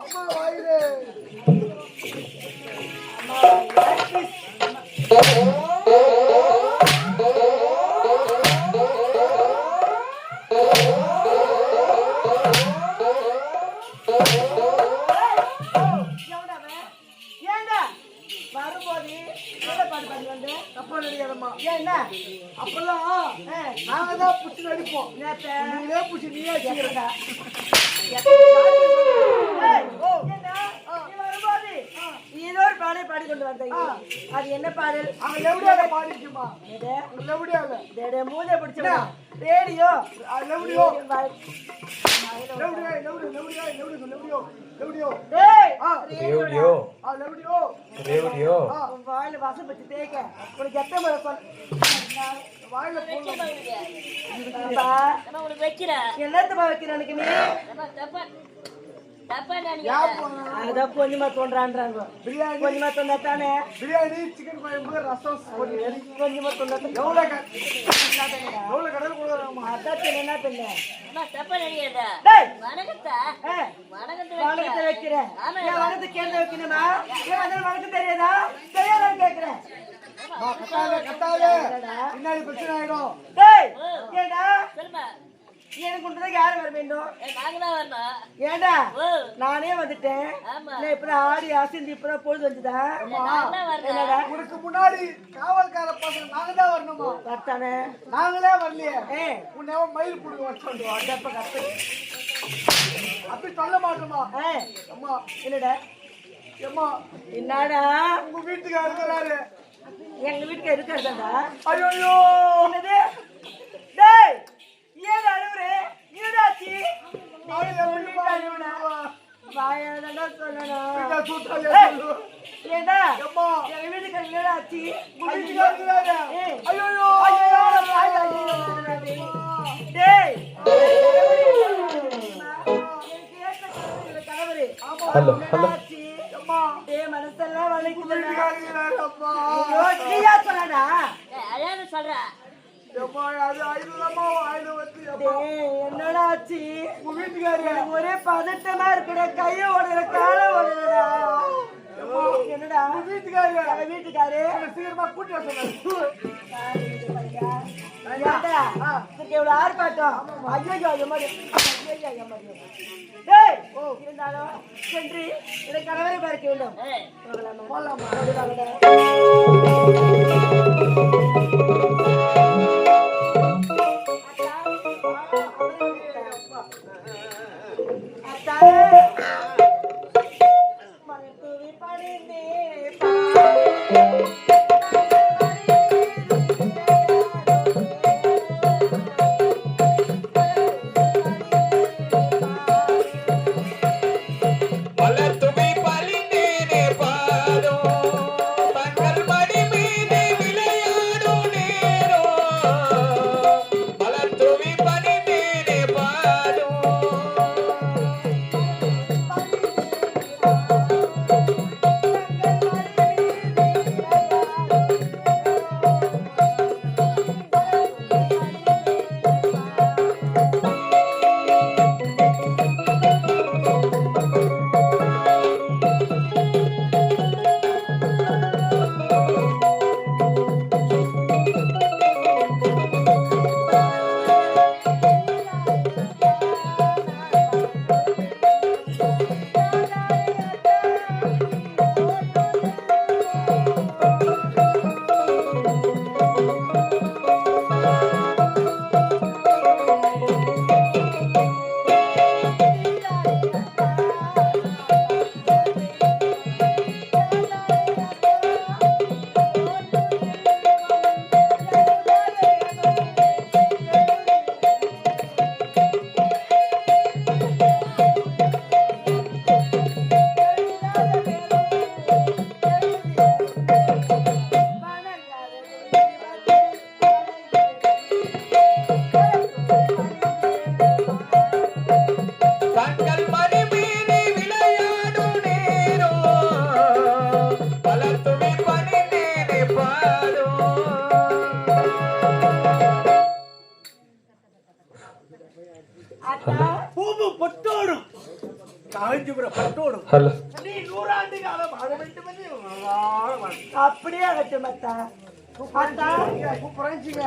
அம்மா வாயிலே அப்பெல்லாம் நாங்க தான் புடிச்சு நடிப்போம். நீங்களே புடிச்சு நீயே வச்சுக்கிறதா பாடி கொண்டு வந்தீங்க. அது என்ன பாடல்? அவங்க லெவடியால பாடிக்குமா? லெவடியால மூஞ்ச பிடிச்சா ரேடியோ லெவடியோ வாயில வாசம் வச்சு தேய்க்க உனக்கு எத்தனை முறை வாயில வைக்கிறேன் என்னத்தமா வைக்கிறேன் எனக்கு நீ அதான் கொஞ்சமா தோன்றான்றாங்க. பிரியாணி கொஞ்சமா தோன்றா தானே? பிரியாணி சிக்கன் குழம்பு ரசம் கொஞ்சமா தோன்றா எவ்வளவு கடல் கொடுக்குறாங்கம்மா? அதான் என்ன தெரியல வணக்கத்தை வைக்கிறேன். வணக்கத்தை கேள்வி வைக்கணுமா? வணக்கம் தெரியாதா? தெரியாதான்னு கேட்கிறேன். பின்னாடி பிரச்சனை ஆயிடும். ஏண்டா எனக்கு உண்டதுக்கு யாரு வர வேண்டும்? ஏண்டா நானே வந்துட்டேன். இப்பதான் ஆடி அசிந்தி இப்பதான் பொழுது வந்துதா? உனக்கு முன்னாடி காவல்கார பசங்க நாங்க தான் வரணுமா? கரெக்டானே நாங்களே வரலையே. உன்னை மயில் புடுங்க வச்சோம். அப்படி சொல்ல மாட்டோமா? அம்மா என்னடா அம்மா என்னடா உங்க வீட்டுக்கு இருக்கிறாரு. எங்க வீட்டுக்கு இருக்கிறதா? ஐயோ என்னது? டேய் ஏன் அழுவுறே? ஈடாச்சி வாயாடா சொல்லணும். ஏண்டா எங்க வீட்டுக்கு ஈடாச்சி டேய் மனசெல்லாம் வலிக்குதுடா. சொல்றேன் என்னடா ஆச்சு? ஒரே பதட்டமா இருக்குடா. கைய ஓடுற கால ஓடுறா. என்னடா வீட்டுக்காரு சீக்கிரமா கூட்டி எவ்வளவு ஆர்ப்பாட்டம். ஐயோ இருந்தாலும் சென்று இதை கணவரை பார்க்க வேண்டும். காஞ்சிபுரம் பட்டோடு நீ 100 ஆண்டு காலம் வாழ வேண்டும் என்று அப்படியே ஆகட்டும் அத்தா. அத்தா சூப்பராஞ்சிங்க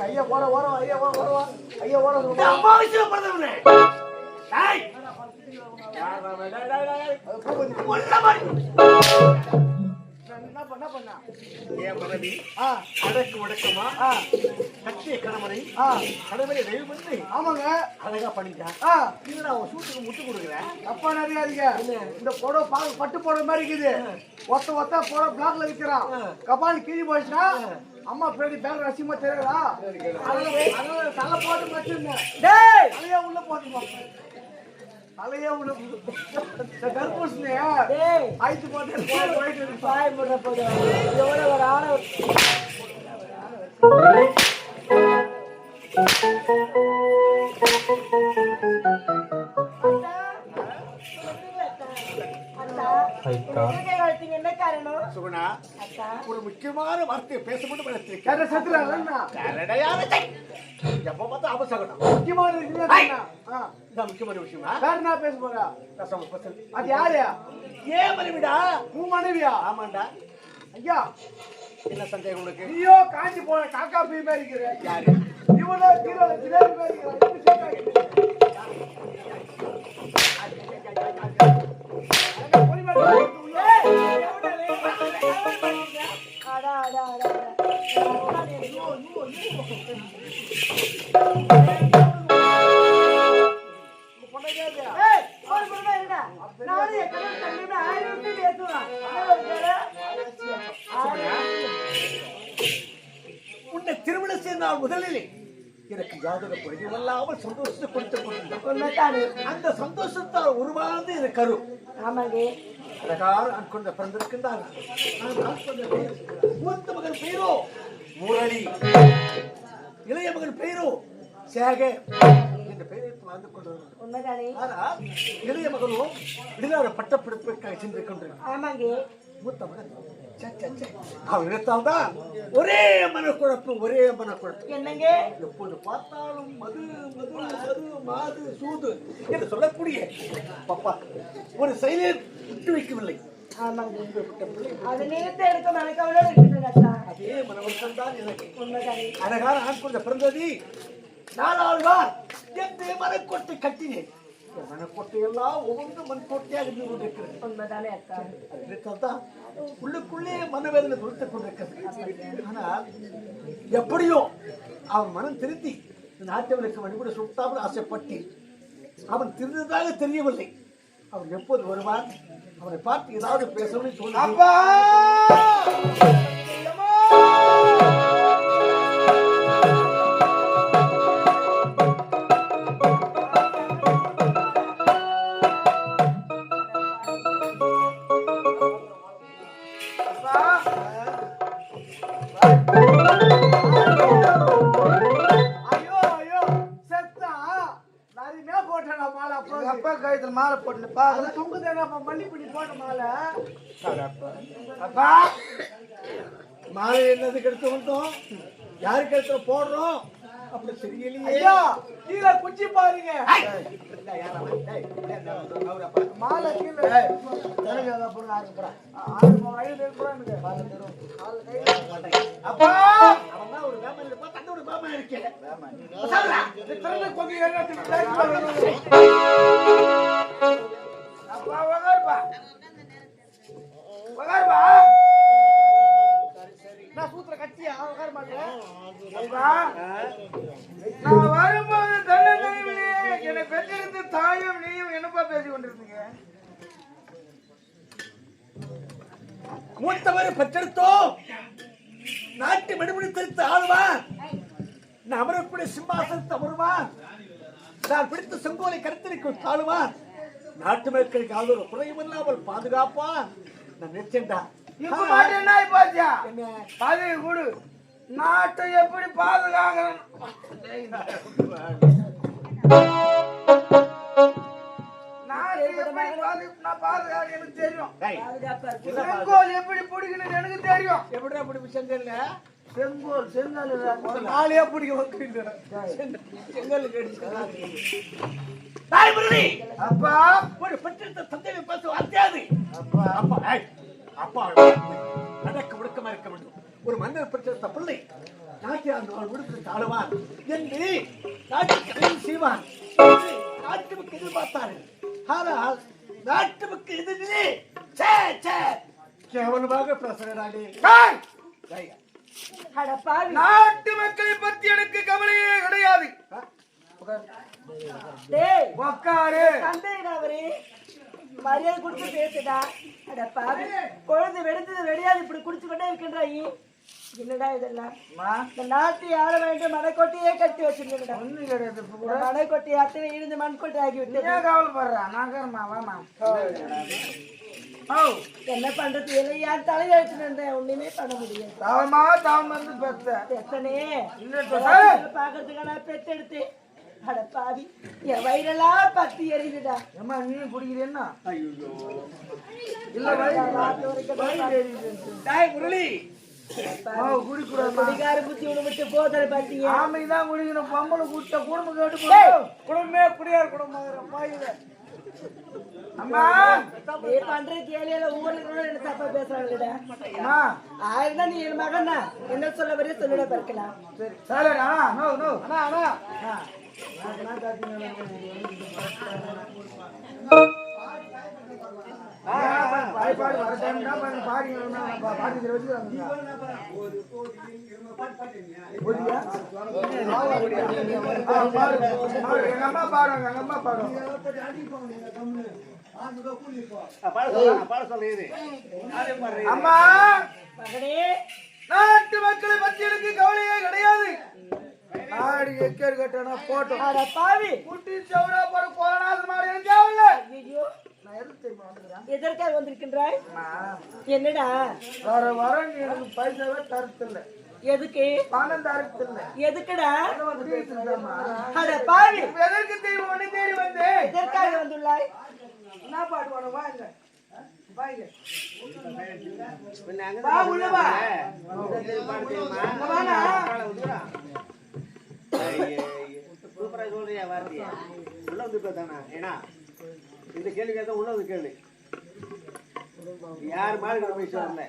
ஐயா போற ஓரம் ஐயா ஓரம் ஐயா ஓரம் அம்மாவிசியம் பண்ண என்ன பண்ணா ஏன் மனைவி அடக்கு முடக்கமா கட்டிய கணவனை கடவுளை தயவு பண்ணி ஆமாங்க அழகா பண்ணிட்டான் இல்ல நான் சூட்டுக்கு முட்டு கொடுக்குறேன் அப்பா நிறையாதீங்க இந்த புடவை பட்டு புடவை மாதிரி இருக்குது ஒத்த புடவை பிளாக்ல விற்கிறான் கபால் கீழி போயிடுச்சுன்னா அம்மா பேடி பேர் ரசிமா தெரியுதா அதனால தலை போட்டு வச்சிருந்தேன் தலையா உள்ள போட்டு தலையே உள்ள கருப்பூசணிய ஆயிட்டு போட்டு பாய் போடுற போது எவ்வளவு ஒரு ஆளை என்ன காரணம் சுகுணா ஒரு முக்கியமான வார்த்தையை பேசப்பட்டு எப்ப பார்த்தா அவசரம் முக்கியமான முக்கியமான விஷயமா வேற என்ன பேச போறா அது யாரு ஏன் மனைவிடா உன் மனைவியா ஆமாண்டா ஐயா என்ன சந்தேகம் உனக்கு நீயோ காஞ்சி போன காக்கா பீ மாதிரி இருக்கிற யாரு இவனோ ஜிலேபி மாதிரி இருக்கிற உன்னை திருமணம் செய்த முதலில் எனக்கு யாதொரு குறையும் இல்லாமல் சந்தோஷத்தை கொடுத்துக் கொண்டிருந்தேன். அந்த சந்தோஷத்தால் உருவானது எனக்கு கரு. ஆமாங்க அழகார் அன்கொண்ட பிறந்திருக்கின்றார். மூத்த மகன் பெயரோ முரளி, இளைய மகன் பெயரோ சேக என்ற பெயரை வாழ்ந்து கொண்டிருந்தார். ஆனால் இளைய மகனும் இடையிலான பட்டப்பிடிப்புக்காக சென்று கொண்டிருக்கிறார். மூத்த மகன் அவன் நினைத்தால்தான் ஒரே மனக்குழப்பம் என்னங்க எப்போது பார்த்தாலும் மது மது மது மாது சூது என்று சொல்லக்கூடிய பாப்பா ஒரு செயலை விட்டு வைக்கவில்லை. அதே மனவர்த்தம் தான் எனக்கு அழகான ஆண் கொண்ட பிறந்தது. நாளாழ்வார் எந்த மனக்கோட்டை கட்டினேன். மனக்கோட்டை எல்லாம் ஒவ்வொன்று மண்கோட்டையாக இருந்து கொண்டிருக்கிறது. உள்ளுக்குள்ளே மனவேதனை கொடுத்துக் கொண்டிருக்கிறது. ஆனால் எப்படியோ அவன் மனம் திருத்தி நாட்டவனுக்கு வழிபட சுட்டாமல் ஆசைப்பட்டு அவன் திருந்ததாக தெரியவில்லை. அவன் எப்போது வருவான்? அவனை பார்த்து ஏதாவது பேசணும்னு சொல்லி மாலை போட்டு மல்லிப்படி போட்ட மாலை அப்பா மாலை என்னதுக்கு எடுத்து வந்தோம், யாருக்கு எடுத்து போடுறோம் அப்படி தெரியலையே. கீழே குச்சி பாருங்க மாலை கீழே அப்பா அவன் ஒரு வேமன் இருப்பா, தன்னோட வேமன் இருக்கேன். அப்பா வகர்பா வகர்பா நான் சூத்திர கட்சியா வகர மாட்டேன். நான் வரும்போது தன்னந்தனிவிலே என்னை பெற்றிருந்து தாயும் நீயும் என்னப்பா பேசி கொண்டிருந்தீங்க. மூத்தவர் பெற்றெடுத்தோம் நாட்டு மறுபடி தெரிவித்து ஆளுவான். நான் அமரக்கூடிய சிம்மாசனத்தை அமருவான். நான் பிடித்த செங்கோலை கருத்திருக்கும் தாழுவான். நாட்டு மக்களுக்கு ஆளுநர் குறையும் இல்லாமல் பாதுகாப்பான். நான் நிச்சயம்டா பதவி கொடு, நாட்டை எப்படி பாதுகாக்கணும். நாட்டை நான் பாதுகாப்பு எனக்கு தெரியும். டேய் செங்கோல் எப்படி பிடிக்கணும்னு எனக்கு தெரியும். எப்படிடா பிடி செங்கல்ல செங்கோல் செங்கல் நாளையே பிடிக்க வைக்கிறேன் செங்கல் கேட்டு அப்பா ஒரு பெற்ற தந்தையை பார்த்து வார்த்தையாது அப்பா அப்பா அப்பா அடக்க ஒடுக்கமா இருக்க வேண்டும். ஒரு மன்னர் பெற்ற பிள்ளை நாட்டியார் விடுத்து தாழுவான் என்று நாட்டுக்கு செய்வான் நாட்டு மக்கள் எதிர்பார்த்தாரு. ஆனால் நாட்டு மக்கள் எதிரிலே கேவலமாக பேசுகிறானே. நாட்டு மக்களை பத்தி எனக்கு கவலையே கிடையாது. மரியாதை கொடுத்து பேசுடா. குழந்தை வெடித்தது வெடியாது இப்படி குடிச்சு கொண்டே இருக்கின்றாய். என்னடா இதெல்லாம்? இந்த நாட்டை ஆள வேண்டும் மனைக்கொட்டையே கட்டி வச்சிருந்தா மனைக்கொட்டி அத்தனை இருந்து மண்கொட்டை ஆகி விட்டு என்ன பண்றது இல்லையா தலையெழுத்து இருந்தேன் ஒண்ணுமே பண்ண முடியாது. பாக்குறதுக்கான பெத்தெடுத்து அடப்பாவி என் வயிறெல்லாம் பத்தி எரியுதுடா. நீ குடிக்கிறேன்னா முரளி குடிகார புத்தி ஒண்ணு விட்டு போதல் பாத்தீங்க. ஆமைதான் குடிக்கணும். பொம்பளை கூட்ட குடும்பம் கேட்டு குடும்பமே குடியார் குடும்பம் அம்மா நீ பண்ற கேளியில ஊர்ல என்ன தப்பா பேசுறாங்கடா. ஆயிருந்தா நீ என் மகனா என்ன சொல்ல வரைய சொல்லிட பறக்கலாம். அம்மா நாட்டு மக்களை பத்தி எனக்கு கவலையே கிடையாது. ஆடி எக்கேர் கட்டணா போட்டோம் பாவி குட்டி சவுரா போட போறாது மாடு எனக்கு தேவையில்ல. எதற்காக வந்திருக்கின்றாய்? என்னடா வர நீ எனக்கு பைசாவே தரத்தில்ல. எதுக்கு பணம் தரத்தில்ல. எதுக்குடா? அட பாவி எதற்கு தெரியும் ஒண்ணு தேடி வந்து எதற்காக வந்துள்ளாய்? என்ன பாட்டு வாங்க பாய்ங்க வா உள்ள வா சூப்பரா சொல்றியா வார்த்தையா உள்ள வந்து பேசானா ஏனா இந்த கேள்வி கேட்டா உள்ள வந்து கேளு. யார் மாடு போய் வரல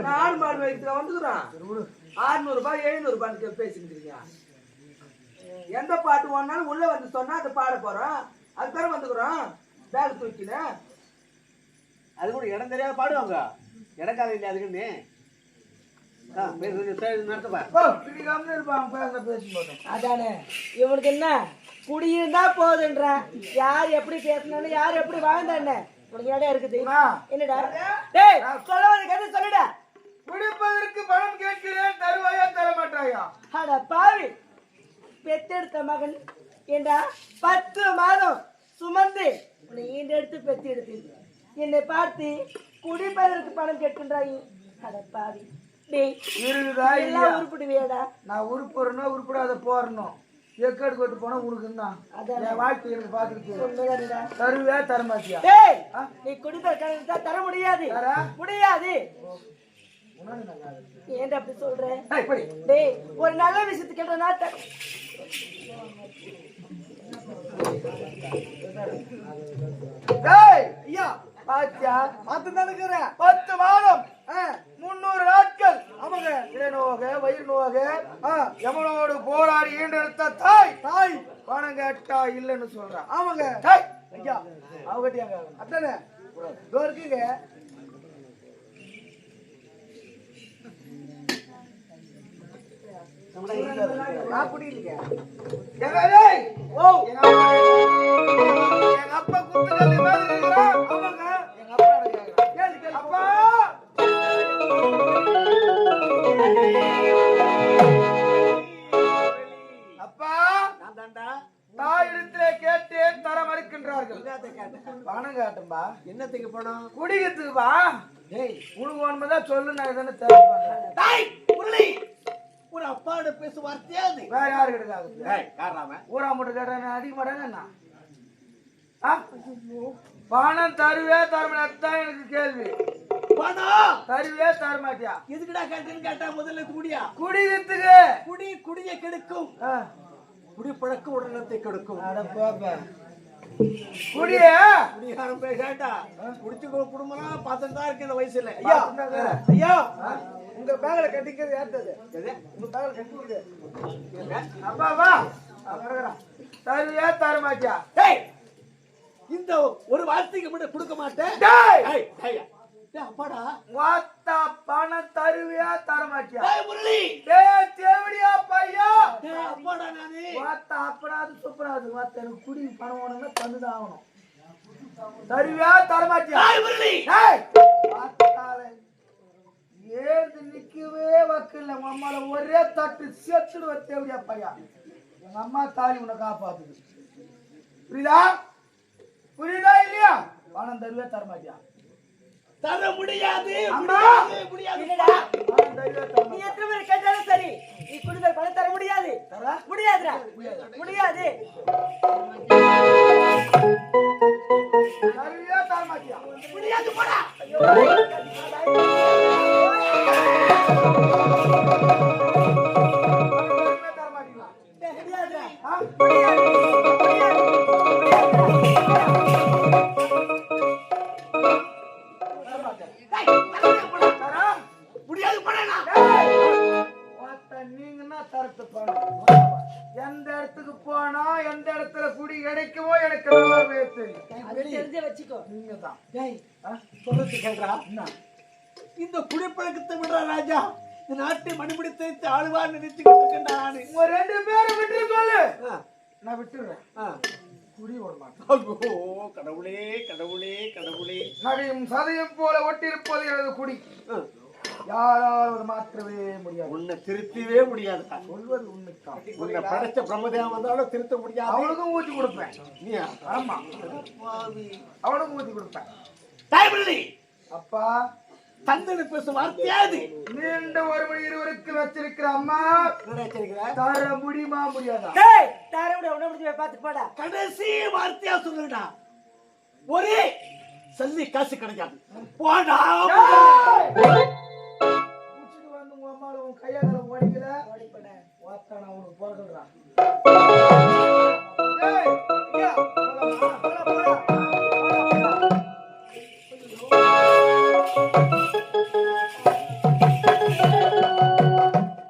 நான் மாடு வைக்கிற வந்துக்குறான் 600 ரூபாய் 700 ரூபாய் பேசிட்டு இருக்கீங்க. எந்த பாட்டு வேணாலும் உள்ள வந்து சொன்னா அதை பாட போறோம். அது பேர் வந்துக்குறோம் பேக் தூக்கின அது கூட இடம் தெரியாத பாடுவாங்க. இடக்கால இல்லையா அதுக்குன்னு அதானே இவனுக்கு என்ன குடியிருந்தா போதுன்றா. யார் எப்படி பேசணும்னு யார் எப்படி வாழ்ந்தானே உனக்கு இடம் இருக்குது. என்னடா டேய் சொல்லுவது கேட்டு சொல்லுடா. குடிப்பதற்கு பணம் கேட்கிறேன் தருவாயா தர மாட்டாயா? அட பாவி பெத்தெடுத்த மகன் ஏண்டா 10 மாதம் சுமந்து உன்னை ஈண்டெடுத்து பெத்து எடுத்து என்னை பார்த்து குடிப்பதற்கு பணம் கேட்கின்றாய். அட பாவி எல்லாம் உருப்பிடுவியாடா? நான் உருப்புறேன்னா உருப்பிடாத போறணும். எக்கேடு கொட்டு போனா உனக்கு தான் என் வாழ்க்கை எனக்கு பாத்துக்கிட்டு தருவே தரமாட்டியா? நீ குடிப்பதற்காக தர முடியாது முடியாது. ஏன்டா அப்படி சொல்ற? டேய் ஒரு நல்ல விஷயத்துக்கு கேட்டா ஐயா பாத்தியா பார்த்துதான் இருக்கிறேன். 10 மாதம் 300 நாட்கள் அவங்க இளநோக வயிறு நோக எவனோடு போராடி ஈண்டெடுத்த தாய் பணம் கேட்டா இல்லைன்னு சொல்றான். அவங்க ஐயா அவங்கட்டியாங்க அத்தானே இருக்குங்க. நான் குடியிருக்க எங்க அப்பா குத்துக்கல்லி மாதிரி இருக்கிறான். அவங்க எங்க அப்பா அப்பா தாயிடத்திலே கேட்டேன் தர மறுக்கின்றார்கள். பணம் கேட்டும்பா. என்னத்துக்கு பணம்? குடிக்கிறதுக்குப்பா. உனக்கு ஒண்ணுதான் சொல்லு நான் எதனா தேவை. ஒரு அப்பாவோட பேச வார்த்தையாது வேற யாரு கிடைக்காது. ஊரா மட்டும் கேட்டா அடிக்க மாட்டாங்க. பணம் தருவே தரமாட்டா எனக்கு கேள்வி. பணம் தருவே தரமாட்டியா? எதுக்குடா கேட்டேன்னு கேட்டா முதல்ல குடியா குடிக்கிறதுக்கு. குடிய கெடுக்கும். ஆ. குடிப்பழக்கம் உடனத்தை கெடுக்கும். அட பாப்பா. குடிய குடிகாரம் போய் கேட்டா குடிச்சு குடும்பம்லாம் பார்த்துட்டு தான் இருக்கு இந்த வயசுல. ஐயா உங்க பேக்ல கட்டிக்கிறது ஏத்தது உங்க பேக்ல கட்டிக்கிறது அப்பா வா. தருவே தரமாட்டியா? டேய் இந்த ஒரு வார்த்தைக்கு மட்டும் கொடுக்க மாட்டேன். டேய் டேய் டேய் அப்பாடா வாத்தா பணம் தருவியா தரமாட்டியா? டேய் முரளி டேய் தேவடியா பையா. டேய் அப்பாடா நானு வாத்தா அப்படாது சூப்பராது. வாத்தா எனக்கு குடி பணம் வேணும்னா தந்துதான் ஆகணும். தருவியா தரமாட்டியா? டேய் முரளி டேய் வாத்தாலே ஏது நிக்கவே வக்கில்ல. உங்க அம்மால ஒரே தட்டு சேர்த்துடுவ தேவடியா பையா. எங்க அம்மா தாலி உன்னை காப்பாத்துது. புரியுதா? புரியுதா இல்லையா? பணம் தருவே தரமாட்டியா? தர முடியாது. அம்மா! முடியாது என்னடா பணம் தருவே நீ தரமாட்டியா? எத்தனை பேர் கேட்டாலும் சரி நீ குடும்ப பணம் தர முடியாது. முடியாதுடா முடியாது. தருவே தரமாட்டியா? முடியாது போடா. தருவே தரமாட்டீங்களா? முடியாதுடா. ஆ? தரா? முடியாது போடா. வாத்தா நீங்கன்னா தரத்து போனோம். எந்த இடத்துக்கு போனா எந்த இடத்துல குடி கிடைக்குமோ எனக்கு நல்லாவே தெரியும். அதை தெரிஞ்சே வச்சுக்கோ. நீங்க தான். டேய் சொல்றது கேக்குறா? இந்த குடிப்பழக்கத்தை விடுறா ராஜா. இந்த நாட்டை மணிபிடி தைத்து ஆளுவான்னு நினைச்சுக்கிட்டு இருக்கேன் நானு. உங்க ரெண்டு பேரும் விட்டு சொல்லு. நான் விட்டுறேன். குடி விட மாட்டேன். ஐயோ கடவுளே கடவுளே கடவுளே. நகையும் சதையும் போல ஒட்டியிருப்பது எனது குடி. யாராலும் மாற்றவே முடியாது. உன்னை திருத்தவே முடியாதுடா. சொல்வது உண்மைதான். உன்னை படைச்ச பிரம்மதேவன் வந்தாலும் திருத்த முடியாது. அவனுக்கும் ஊத்தி கொடுப்பேன். நீயா? ஆமா பாவி. அவனுக்கும் ஊத்தி கொடுப்பேன். தாய்மொழி அப்பா தந்தனை பேசும் வார்த்தையாது. நீண்ட ஒரு மணி இருவருக்கு வச்சிருக்கிற அம்மா நினைச்சிருக்கிற தர முடியுமா முடியாதா? டேய் தாரவுட உன முடிஞ்சு பாத்து போடா. கடைசி வார்த்தையா சொல்லுடா. ஒரே சல்லி காசு கிடைக்காது. போடா. குடிச்சிட்டு வந்து உங்க அம்மால உன் கையால ஓடிக்கல ஓடிப்பட. வாத்தான அவனுக்கு போறதுடா.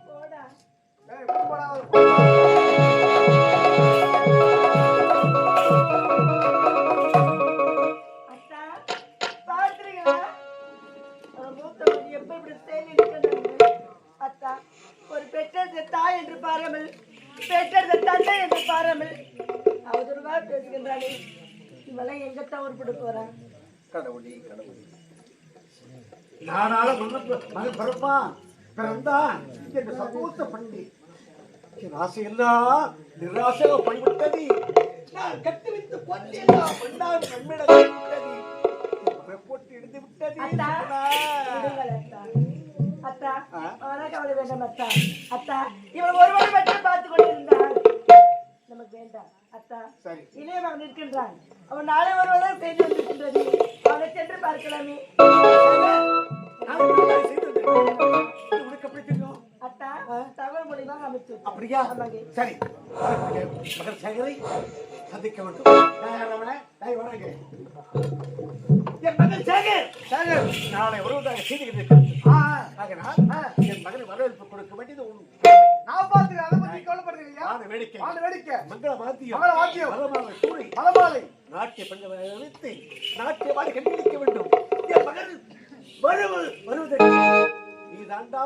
போடா. அத்தா பாத்துறீங்களா? ஒரு மூத்த மணி எப்ப இப்படி தேடி இருக்கிறது? அத்தா ஒரு பெற்றது தாய் என்று பாராமல் பெற்றது தந்தை என்று பாராமல் அவதூறுவா பேசுகின்றானே. இவெல்லாம் எங்கத்தான் உருப்பிட போறான்? கடவுளே கடவுளே. நானால மகன் பிறப்பா பிறந்தா என்று சந்தோஷப்பட்டு என் ஆசையெல்லாம் நிராசையாக போய்விட்டது. நான் கட்டி வைத்து பொன்னெல்லாம் பொன்னாம் கண்மிடம் விட்டது. போட்டு எடுத்து விட்டது. அத்தா விடுங்கள் அத்தா. அத்தா அவனா கவலை வேண்டாம் அத்தா. அத்தா இவன் ஒருவரை மட்டும் பார்த்து கொண்டிருந்தான் நமக்கு வேண்டாம் அத்தா. சரி இளைய மகன் இருக்கின்றான். அவன் நாளை வருவதாக செய்து வந்திருக்கின்றது. அவனை சென்று பார்க்கலாமே. உனக்கு எப்படி தெரியும்? அத்தா தகவல் மூலியமாக அமைச்சு அப்படியா? ஆமாங்க. சரி மகன் சேகரை சந்திக்க வேண்டும். வராங்க என் மகன் சேகர். சேகர் நாளை வருவதாக செய்திருக்கிறேன். என் மகனை வரவேற்பு கொடுக்க வேண்டியது நான் பாத்துக்கிறேன். அதை பத்தி கவலைப்படுறீங்க. வேடிக்கை மங்கள வாத்தியம் மலமாலை சூழி மலமாலை நாட்டிய பெண்களை வைத்து நாட்டியவாறு கண்டுபிடிக்க வேண்டும். என் மகன் வருவதற்கு நீ தாண்டா